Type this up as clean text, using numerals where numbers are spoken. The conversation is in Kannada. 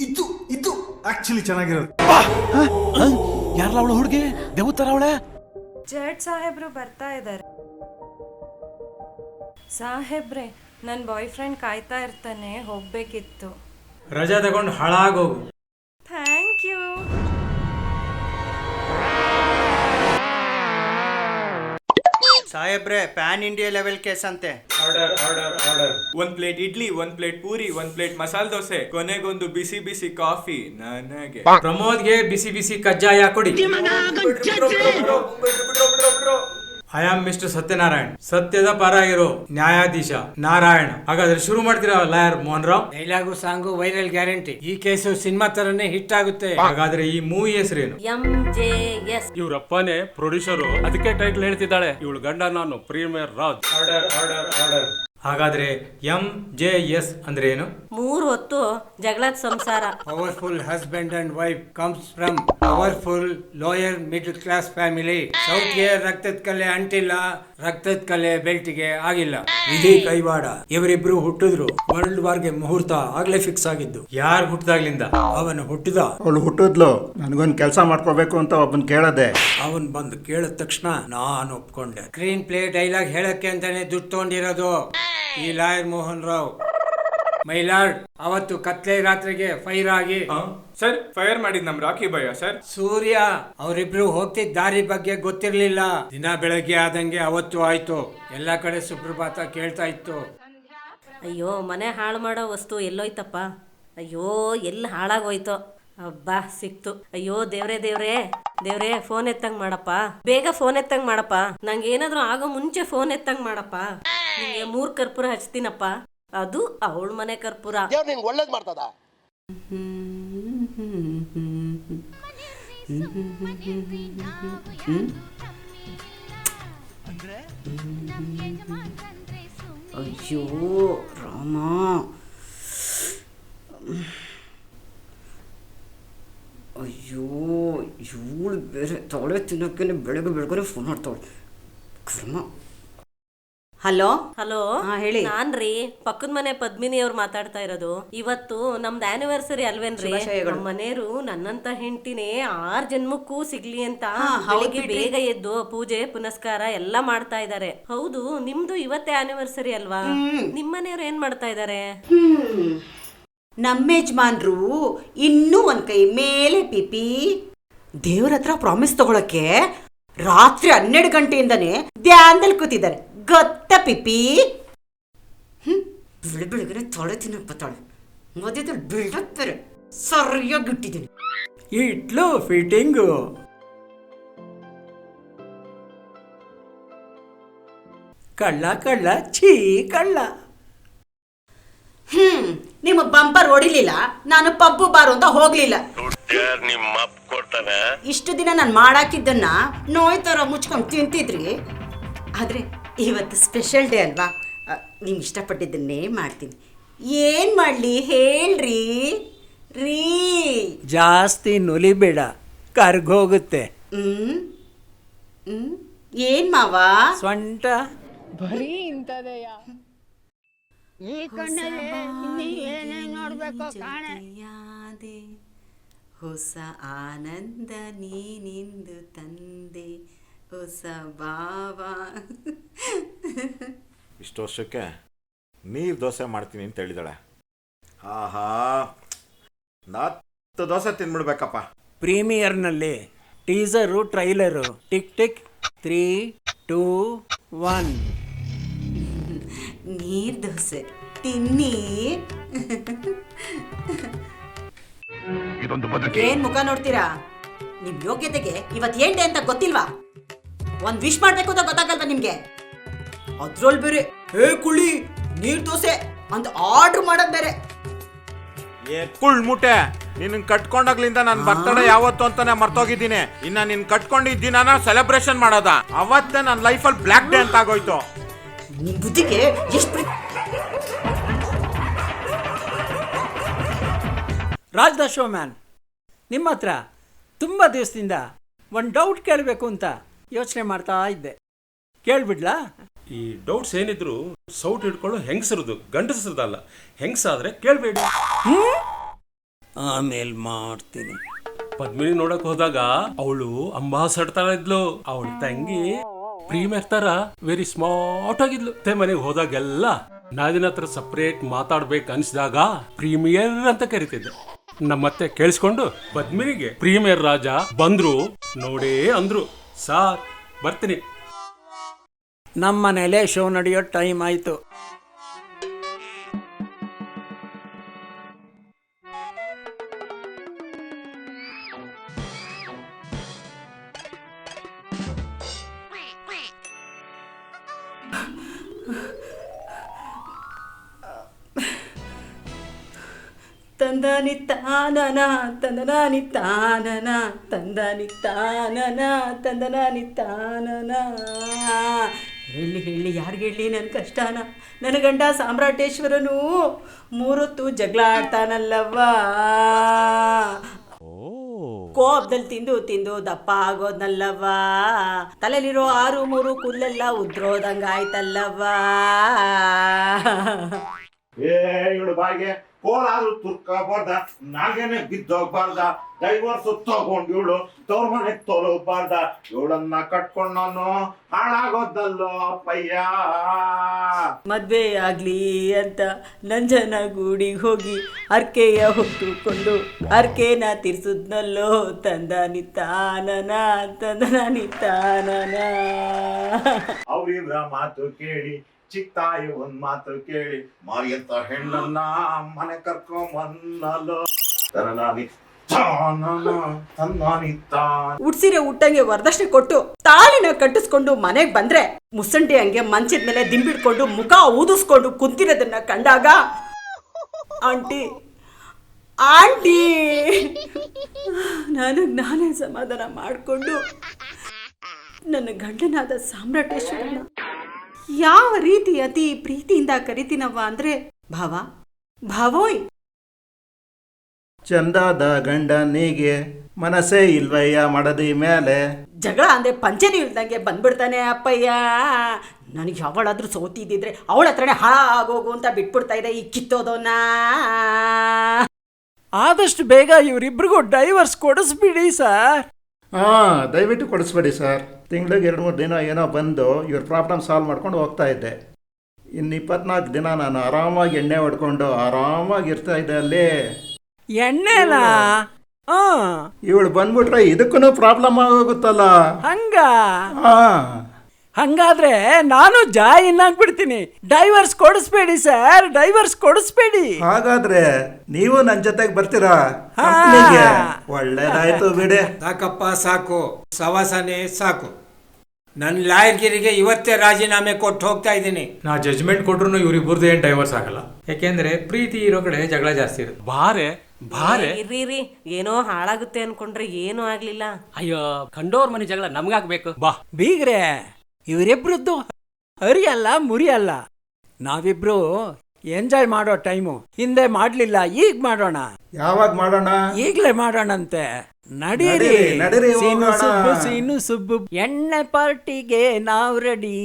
ಇದು ಇದು ಆಕ್ಚುಲಿ ಚೆನ್ನಾಗಿರೋದು. ಯಾರಲ್ಲ ಅವಳು ಹುಡುಗಿ ದೇವತರ ಅವಳೆ? ಜಡ್ ಸಾಹೇಬ್ರು ಬರ್ತಾ ಇದ್ದಾರೆ. ಸಾಹೇಬ್ರೆ, ನನ್ನ ಬಾಯ್ ಫ್ರೆಂಡ್ ಕಾಯ್ತಾ ಇರ್ತಾನೆ, ಹೋಗ್ಬೇಕಿತ್ತು. ರಜಾ ತಗೊಂಡು ಹಾಳಾಗೋಗು. Thank you. ಸಾಹೇಬ್ರೆ, ಪ್ಯಾನ್ ಇಂಡಿಯಾ ಲೆವೆಲ್ ಕೇಸ್ ಅಂತೆ. Order order order. 1 plate idli, 1 plate puri, 1 plate masala dosa, ಕೊನೆಗೊಂದು ಬಿಸಿ ಬಿಸಿ ಕಾಫಿ ನನಗೆ. ಪ್ರಮೋದ್ಗೆ ಬಿಸಿ ಬಿಸಿ ಕಜ್ಜಾಯ ಕೊಡಿ. ಐ ಆಮ್ ಮಿಸ್ಟರ್ ಸತ್ಯನಾರಾಯಣ್, ಸತ್ಯದ ಪರಾಗಿರೋ ನ್ಯಾಯಾಧೀಶ ನಾರಾಯಣ. ಹಾಗಾದ್ರೆ ಶುರು ಮಾಡ್ತೀರಾ lawyer Mohan Rao? Dialogue song viral guarantee. ಈ ಕೇಸು ಸಿನಿಮಾ ತರನೇ ಹಿಟ್ ಆಗುತ್ತೆ. ಹಾಗಾದ್ರೆ ಈ ಮೂವಿ ಹೆಸರೇನು? MJS. ಇವ್ರಪ್ಪನೇ ಪ್ರೊಡ್ಯೂಸರು, ಅದಕ್ಕೆ ಟೈಟ್ಲ್ ಹೇಳ್ತಿದ್ದಾಳೆ. ಇವಳು ಗಂಡ ನಾನು premier Raj. Order order order. ಹಾಗಾದ್ರೆ MJS ಅಂದ್ರೆ ಏನು? 3 ಹೊತ್ತು ಜಗಳದ ಸಂಸಾರ. Powerful husband and wife comes from powerful lower middle class family. ಸೌತ್ಗೆ ರಕ್ತದ ಕಲೆ ಅಂಟಿಲ್ಲ, ರಕ್ತದ ಕಲೆ ಬೆಲ್ಟ್ಗೆ ಆಗಿಲ್ಲ. ಇಡೀ ಕೈವಾಡ. ಇವರಿಬ್ರು ಹುಟ್ಟಿದ್ರು. ವರ್ಲ್ಡ್ ವಾರ್ಗೆ ಮುಹೂರ್ತ ಆಗ್ಲೇ ಫಿಕ್ಸ್ ಆಗಿದ್ದು. ಯಾರು ಹುಟ್ಟಿದಾಗ್ಲಿಂದ? ಅವನು ಹುಟ್ಟಿದ. ಅವಳು ಹುಟ್ಟಿದ್ಲು. ನನಗೊಂದು ಕೆಲಸ ಮಾಡ್ಕೋಬೇಕು ಅಂತ ಒಬ್ಬನ್ ಕೇಳದೆ. ಅವನ್ ಬಂದು ಕೇಳಿದ ತಕ್ಷಣ ನಾನು ಒಪ್ಕೊಂಡೆ. ಸ್ಕ್ರೀನ್ ಪ್ಲೇ ಡೈಲಾಗ್ ಹೇಳಕ್ಕೆ ಅಂತಾನೆ ದುಡ್ಡು ತಗೊಂಡಿರೋದು ಈ ಲಾಯರ್ ಮೋಹನ್ ರಾವ್. ಮೈಲಾರ್ಡ್, ಅವತ್ತು ಕತ್ಲೆ ರಾತ್ರಿಗೆ ಫೈರ್ ಆಗಿ ಸರ್, ಫೈರ್ ಮಾಡಿದ್ ನಮ್ ರಾಕಿ ಭಯ್ಯ ಸರ್. ಸೂರ್ಯ ಅವರಿಬ್ರು ಹೋಗ್ತಿದ್ದ ದಾರಿ ಬಗ್ಗೆ ಗೊತ್ತಿರ್ಲಿಲ್ಲ. ದಿನ ಬೆಳಗ್ಗೆ ಆದಂಗೆ ಅವತ್ತು ಆಯ್ತು. ಎಲ್ಲಾ ಕಡೆ ಸುಪ್ರಭಾತ ಕೇಳ್ತಾ ಇತ್ತು. ಅಯ್ಯೋ, ಮನೆ ಹಾಳು ಮಾಡೋ ವಸ್ತು ಎಲ್ಲೋಯ್ತಪ್ಪ. ಅಯ್ಯೋ, ಎಲ್ಲಿ ಹಾಳಾಗೋಯ್ತೋ. ಅಬ್ಬಾ, ಸಿಕ್ತು. ಅಯ್ಯೋ ದೇವ್ರೇ ದೇವ್ರೇ ದೇವ್ರೇ, ಫೋನ್ ಎತ್ತಂಗ್ ಮಾಡಪ್ಪ, ಬೇಗ ಫೋನ್ ಎತ್ತಂಗ್ ಮಾಡಪ್ಪ. ನಂಗೆ ಏನಾದ್ರೂ ಆಗೋ ಮುಂಚೆ ಫೋನ್ ಎತ್ತಂಗ್ ಮಾಡಪ್ಪ. ನಿಂಗೆ 3 ಕರ್ಪೂರ ಹಚ್ತೀನಪ್ಪ, ಅದು ಅವಳ ಮನೆ ಕರ್ಪೂರ. ಒಳ್ಳೇದ್ ಮಾಡ್ತದ. ಅಯ್ಯೋ ರಾಮ, ಅಯ್ಯೋ ಇವಳು ಬೇರೆ ತೊಳೆ ತಿನ್ನೋಕೆ ಬೆಳಗ್ಗೆ ಬೆಳಗ್ಗೆ ಫೋನ್ ಮಾಡ್ತಾವಳೆ. ಕರ್ಮ. ಹಲೋ ಹಲೋ, ಹೇಳಿ. ನಾನ್ರಿ ಪಕ್ಕದ ಮನೆ ಪದ್ಮಿನಿ ಅವ್ರು ಮಾತಾಡ್ತಾ ಇರೋದು. ಇವತ್ತು ನಮ್ದು ಆನಿವರ್ಸರಿ ಅಲ್ವೇನ್ರಿ? ನಮ್ಮ ಮನೆಯವರು ನನ್ನಂತ ಹೆಂಡತಿನೇ 6 ಜನ್ಮಕ್ಕೂ ಸಿಗ್ಲಿ ಅಂತ ಬೆಳಿಗ್ಗೆ ಬೇಗ ಎದ್ದು ಪೂಜೆ ಪುನಸ್ಕಾರ ಎಲ್ಲಾ ಮಾಡ್ತಾ ಇದಾರೆ. ಹೌದು, ನಿಮ್ದು ಇವತ್ತೇ ಆನಿವರ್ಸರಿ ಅಲ್ವಾ? ನಿಮ್ ಮನೆಯವ್ರು ಏನ್ ಮಾಡ್ತಾ ಇದಾರೆ? ನಮ್ಮ ಯಜಮಾನ್ರು ಇನ್ನೂ ಒಂದ್ ಕೈ ಮೇಲೆ ಪಿಪಿ. ದೇವ್ರ ಹತ್ರ ಪ್ರಾಮಿಸ್ ತಗೊಳಕ್ಕೆ ರಾತ್ರಿ 12 ಗಂಟೆಯಿಂದನೇ ಧ್ಯಾನದಲ್ಲಿ ಕೂತಿದ್ದಾರೆ, ಗೊತ್ತಾ ಪಿಪಿ? ಬೆಳಗ್ಗೆ ತೊಳೆ ತಿನ್ನಪ್ಪತ್ತಾಳೆ. ಮಧ್ಯದಲ್ಲಿ ಬಿಲ್ಡಪ್ ಬೇರೆ ಸರಿಯಾಗಿ ಇಟ್ಟಿದ್ದೀನಿ. ಇಟ್ಲು ಫಿಟ್ಟಿಂಗು. ಕಳ್ಳ ಕಳ್ಳ ಛೀ ಕಳ್ಳ. ನಿಮ್ಮ ಬಂಪರ್ ಹೊಡಿಲಿಲ್ಲ, ನಾನು ಪಬ್ಬು ಬಾರು ಅಂತ ಹೋಗ್ಲಿಲ್ಲ. ಇಷ್ಟು ದಿನ ನಾನು ಮಾಡಾಕಿದ್ದನ್ನ ನೋಯ್ ತರ ಮುಚ್ಕೊಂಡು ತಿಂತಿದ್ರಿ. ಆದ್ರೆ ಇವತ್ತು ಸ್ಪೆಷಲ್ ಡೇ ಅಲ್ವಾ, ನಿಮ್ಗೆ ಇಷ್ಟಪಟ್ಟಿದ್ದನ್ನೇ ಮಾಡ್ತೀನಿ. ಏನ್ ಮಾಡ್ಲಿ ಹೇಳ್ರಿ ರೀ? ಜಾಸ್ತಿ ನುಲಿಬೇಡ, ಕರ್ಗೋಗುತ್ತೆ. ಏನ್ ಮಾವ? ಸೊಂಟ ಬರೀ ಇಂಥದೆಯಾ? ಈ ಕಣ್ಣಲ್ಲಿ ಏನೇನ್ ನೋಡ್ಬೇಕು ಕಾಣೆ. ಹೊಸ ಆನಂದ ನೀನಿಂದು ತಂದೆ, ಹೊಸ ಭಾವ. ಇಷ್ಟು ವರ್ಷಕ್ಕೆ ನೀರು ದೋಸೆ ಮಾಡ್ತೀನಿ ಅಂತ ಹೇಳಿದಾಳೆ. ಆಹಾ, 10 ದೋಸೆ ತಿನ್ಬಿಡ್ಬೇಕಪ್ಪ. ಪ್ರೀಮಿಯರ್ನಲ್ಲಿ ಟೀಸರು ಟ್ರೈಲರು. Tick tick 3, 2, 1. ನೀರ್ ದೋಸೆ ತಿನ್ನಿ. ಏನ್ ಮುಖ ನೋಡ್ತೀರಾ? ನಿಮ್ ಯೋಗ್ಯತೆಗೆ ಇವತ್ ಏನ್ ಡೇ ಅಂತ ಗೊತ್ತಿಲ್ವಾ? ಒಂದ್ ವಿಶ್ ಮಾಡ್ಬೇಕು ಅಂತ ಗೊತ್ತಾಗಲ್ವಾ ನಿಮ್ಗೆ? ಅದ್ರೊಳ್ ಬೇರೆ ಹೇ ಕುಳಿ ನೀರ್ ದೋಸೆ ಅಂತ ಆರ್ಡರ್ ಮಾಡೋದ್ ಬೇರೆ. ಕುಳ್ ಮುಟ್ಟೆ, ನಿನ್ನ ಕಟ್ಕೊಂಡಾಗ್ಲಿಂದ ನನ್ನ ಬರ್ತಡೇ ಯಾವತ್ತು ಅಂತಾನೆ ಮರ್ತೋಗಿದ್ದೀನಿ. ಇನ್ನ ನಿನ್ ಕಟ್ಕೊಂಡಿದ್ದ ಸೆಲೆಬ್ರೇಷನ್ ಮಾಡೋದ, ಅವತ್ತೇ ನನ್ನ ಲೈಫಲ್ಲಿ ಬ್ಲ್ಯಾಕ್ ಡೇ ಅಂತ ಆಗೋಯ್ತು. ನಿಮ್ ಬುದ್ಧಿಗೆ ಎಷ್ಟು. ರಾಜ್ ದ ಶೋ ಮ್ಯಾನ್, ನಿಮ್ಮ ಹತ್ರ ತುಂಬ ದಿವಸದಿಂದ ಒಂದು ಡೌಟ್ ಕೇಳಬೇಕು ಅಂತ ಯೋಚನೆ ಮಾಡ್ತಾ ಇದ್ದೆ. ಕೇಳ್ಬಿಡ್ಲಾ? ಈ ಡೌಟ್ಸ್ ಏನಿದ್ರು ಸೌಟ್ ಹಿಡ್ಕೊಳ್ಳೋ ಹೆಂಗಸರದು, ಗಂಡಸರದಲ್ಲ. ಹೆಂಗಸಾದ್ರೆ ಕೇಳಬೇಡಿ. ಆಮೇಲೆ ಮಾಡ್ತೀನಿ. ಪದ್ಮಿನಿ ನೋಡಕ್ ಹೋದಾಗ ಅವಳು ಅಂಬಾಸಡರ್ ತರ ಇದ್ಲು. ಅವಳ ತಂಗಿ ಪ್ರೀಮಿಯರ್ ತರ ವೆರಿ ಸ್ಮಾರ್ಟ್ ಆಗಿದ್ಲು. ಮತ್ತೆ ಮನೆಗೆ ಹೋದಾಗೆಲ್ಲ ನಾದಿನ ಹತ್ರ ಸಪ್ರೇಟ್ ಮಾತಾಡ್ಬೇಕು ಅನ್ಸಿದಾಗ ಪ್ರೀಮಿಯರ್ ಅಂತ ಕರಿತಿದ್ದೆ. ನಮ್ಮತ್ತೆ ಕೇಳಿಸ್ಕೊಂಡು ಪದ್ಮಿನಿಗೆ ಪ್ರೀಮಿಯರ್ ರಾಜ ಬಂದ್ರು ನೋಡೇ ಅಂದ್ರು. ಸಾರ್ ಬರ್ತೀನಿ. ನಮ್ಮ ಮನೇಲೆ ಶೋ ನಡೆಯೋ ಟೈಮ್ ಆಯ್ತು. ತಂದಾನಿ ತಾನನ ತಂದನಾನಿ ತಾನನ ತಂದಾನಿ ತಾನನ ತಂದನಾನಿ ತಾನನ. ಹೇಳಿ ಹೇಳಿ ಯಾರಿಗೆ ಹೇಳಿ ನನ್ನ ಕಷ್ಟನ? ನನ್ನ ಗಂಡ ಸಾಮ್ರಾಟೇಶ್ವರನು 3 ಹೊತ್ತು ಜಗಳ ಆಡ್ತಾನಲ್ಲವ್ವ. ಕೋಪದಲ್ಲಿ ತಿಂದು ತಿಂದು ದಪ್ಪ ಆಗೋದ್ನಲ್ಲವ್ವ. ತಲೆಲಿರೋ 6 ಕೂದಲೆಲ್ಲ ಉದ್ರೋದಂಗ ಆಯ್ತಲ್ಲವ್ವ. ಇವಳು ಬಾಯಿಗೆ ಕೋಲಾದ್ರು ತುರ್ಕಬಾರ್ದ, ನಾಗೇನೆ ಬಿದ್ದೋಗ್ಬಾರ್ದ, ಡೈವರ್ಸ್ ತಗೊಂಡು ಇವಳು ತವ್ರ ಮನೆಗೆ ತೊಲಗಬಾರ್ದ. ಇವಳನ್ನ ಕಟ್ಕೊಂಡು ನಾನು ಹಾಳಾಗೋದಲ್ಲೋ ಅಪ್ಪಯ್ಯ. ಮದ್ವೆ ಆಗ್ಲಿ ಅಂತ ನಂಜನ ಗೂಡಿಗೆ ಹೋಗಿ ಅರ್ಕೆಯ ಹೊತ್ತುಕೊಂಡು ಅರ್ಕೆನ ತೀರ್ಸುದ್ನಲ್ಲೋ ತಂದಾನಿ ತಾನನ ತಂದನಾನಿ ತಾನನ. ಅವ್ರಿವ್ರ ಮಾತು ಕೇಳಿ ಚಿಕ್ಕ ತಾಯಿ ಒಂದ್ ಮಾತು ಕೇಳಿ ಮಾರಿಯಂತ ಹೆಣ್ಣನ್ನ ಮನೆ ಕರ್ಕೊಂಬನ್ನಲು ತನನಾನಿ ಉಡ್ಸಿರೆ ಉಟ್ಟಂಗೆ ವರದಕ್ಷಿಣೆ ಕೊಟ್ಟು ತಾಳಿನ ಕಟ್ಟಿಸ್ಕೊಂಡು ಮನೆಗೆ ಬಂದ್ರೆ ಮುಸಂಡಿ ಹಂಗೆ ಮಂಚದ ಮೇಲೆ ದಿಂಬಿಡ್ಕೊಂಡು ಮುಖ ಊದಿಸ್ಕೊಂಡು ಕುಂತಿರೋದನ್ನ ಕಂಡಾಗ ಆಂಟಿ ಆಂಟಿ ನನಗೆ ನಾನೇ ಸಮಾಧಾನ ಮಾಡಿಕೊಂಡು ನನ್ನ ಗಂಡನಾದ ಸಾಮ್ರಾಟೇಶ್ವರನ ಯಾವ ರೀತಿ ಅತಿ ಪ್ರೀತಿಯಿಂದ ಕರಿತೀನವ್ವ ಅಂದ್ರೆ ಭಾವ ಭಾವೋಯ್. ಚಂದಾದ ಗಂಡನಿಗೆ ಮನಸ್ಸೇ ಇಲ್ವಯ್ಯ ಮಡದಿ ಮೇಲೆ. ಜಗಳ ಅಂದ್ರೆ ಪಂಚನಿ ಇಲ್ದಂಗೆ ಬಂದ್ಬಿಡ್ತಾನೆ ಅಪ್ಪಯ್ಯ. ನನಗೆ ಯಾವಳಾದ್ರೂ ಸೋತಿದ್ದಿದ್ರೆ ಅವಳ ಹತ್ರನೇ ಹಾಳಾಗೋಗು ಅಂತ ಬಿಟ್ಬಿಡ್ತಾ ಇದೆ ಈ ಕಿತ್ತೋದೋನ. ಆದಷ್ಟು ಬೇಗ ಇವರಿಬ್ರಿಗೂ ಡೈವರ್ಸ್ ಕೊಡಿಸ್ಬಿಡಿ ಸರ್. ದಯವಿಟ್ಟು ಕೊಡಿಸ್ಬೇಡಿ ಸರ್. ತಿಂಗಳಿಗೆ 2-3 ದಿನ ಏನೋ ಬಂದು ಇವ್ರ ಪ್ರಾಬ್ಲಮ್ ಸಾಲ್ವ್ ಮಾಡ್ಕೊಂಡು ಹೋಗ್ತಾ ಇದ್ದೆ. ಇನ್ನು 24 ದಿನ ನಾನು ಆರಾಮಾಗಿ ಎಣ್ಣೆ ಹೊಡ್ಕೊಂಡು ಆರಾಮಾಗಿ ಇರ್ತಾ ಇದ್ದೆ ಅಲ್ಲಿ. ಎಣ್ಣೆನಾ? ಇವಳು ಬಂದ್ಬಿಟ್ರೆ ಇದಕ್ಕೂ ಪ್ರಾಬ್ಲಮ್ ಆಗೋಗುತ್ತಲ್ಲ. ಹಂಗಾದ್ರೆ ನಾನು ಜಾಯಿನ್ ಆಗ್ಬಿಡ್ತೀನಿ. ಡೈವರ್ಸ್ ಕೊಡಿಸ್ಬೇಡಿ ಸರ್, ಡೈವರ್ಸ್ ಕೊಡಿಸ್ಬೇಡಿ. ಹಾಗಾದ್ರೆ ನೀವು ನನ್ನ ಜೊತೆಗೆ ಬರ್ತೀರಾ ಕಂಪ್ನಿಗೆ? ಒಳ್ಳೇದಾಯ್ತು ಬಿಡಿ. ಸಾಕಪ್ಪ ಸಾಕು, ಸವಾಸನೆ ಸಾಕು. ನನ್ನ ಲಾಯರ್ಗಿರಿಗೆ ಇವತ್ತೇ ರಾಜೀನಾಮೆ ಕೊಟ್ಟು ಹೋಗ್ತಾ ಇದ್ದೀನಿ. ನಾ ಜಜ್ಮೆಂಟ್ ಕೊಟ್ರು ಇವ್ರಿಬ್ಬರದ್ದು ಏನ್ ಡೈವರ್ಸ್ ಆಗಲ್ಲ. ಯಾಕೆಂದ್ರೆ ಪ್ರೀತಿ ಇರೋ ಕಡೆ ಜಗಳ ಜಾಸ್ತಿ ಇರುತ್ತೆ. ಬಾರೆ ಬಾರೆ ಇರ್ರಿ ಏನೋ ಹಾಳಾಗುತ್ತೆ ಅನ್ಕೊಂಡ್ರೆ ಏನೂ ಆಗ್ಲಿಲ್ಲ. ಅಯ್ಯೋ ಕಂಡೋರ್ ಮನೆ ಜಗಳ ನಮ್ಗಾಗ್ಬೇಕು. ಬಾ ಬೀಗ್ರೆ, ಇವರಿಬ್ರದ್ದು ಹರಿಯಲ್ಲ ಮುರಿಯಲ್ಲ. ನಾವಿಬ್ರು ಎಂಜಾಯ್ ಮಾಡೋ ಟೈಮು ಹಿಂದೆ ಮಾಡ್ಲಿಲ್ಲ, ಈಗ ಮಾಡೋಣ. ಯಾವಾಗ ಮಾಡೋಣ? ಈಗ್ಲೇ ಮಾಡೋಣಂತೆ. ನಡೀರಿ. ನಡೀರಿ ಸೀನು ಸುಬ್ಬು ಎಣ್ಣೆ ಪಾರ್ಟಿಗೆ ನಾವ್ ರೆಡಿ.